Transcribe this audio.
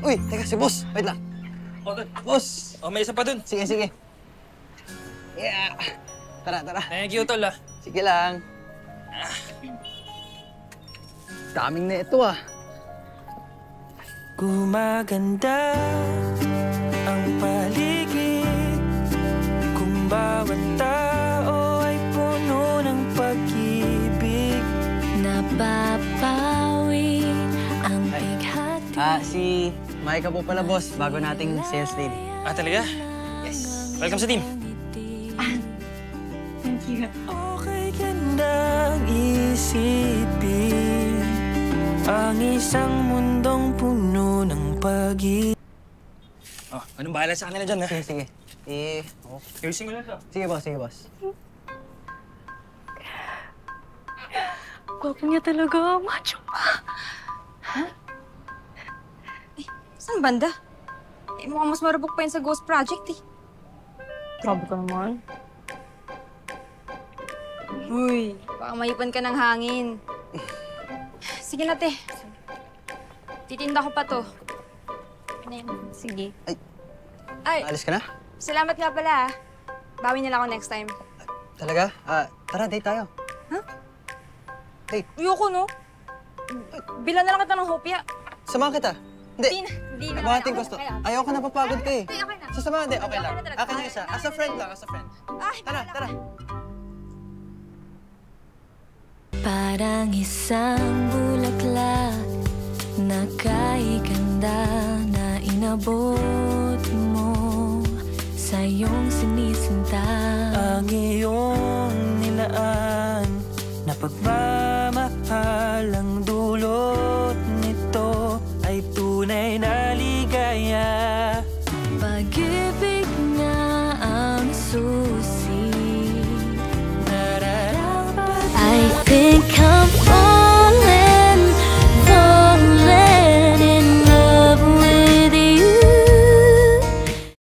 Uy, teka, si boss. Wait lang. O, tol. Boss! O, may isa pa dun. Sige, sige. Yeah! Tara, tara. Thank you, tol, ah. Sige lang. Daming na ito, ah. Gumaganda ang paligid kung bawat tao ay puno ng pag-ibig. Napapawi ang bighati. Si Maika po pala, boss. Bago nating sales lady. Ah, talaga? Yes. Welcome sa team. Thank you. Okay gandang isipin ang isang mundong puno ng pag-ibig. Oh, anong bahala sa kanila dyan, ha? Sige, sige. Oh. Ayusin mo lang to. Sige, boss. Sige, boss. Gwapo niya talaga. Macho pa. Saan banda? Mukhang mas marabok pa yun sa Ghost Project, eh. Grabe ka naman. Uy, baka maipan ka ng hangin. Sige na, te. Titinda ko pa to. Sige. Ay, Alis ka na? salamat nga pala, ah. Bawi nila ako next time. Talaga? Tara, date tayo. Huh? Date. Ayoko, no? Bilan na lang kita ng hopya. Samahan kita. Hindi. Hindi na. Buhating gusto. Ayoko na papagod ka, eh. Okay na. Sasamahan, hindi. Okay lang. Okay na talaga. Akin yung isa. As a friend lang, as a friend. Ay, Tara, bahala tara. ka. Parang isang bulaklak na kay ganda na inabot mo sa iyong sinisinta. Ang iyong nilaan na pagmamahal ang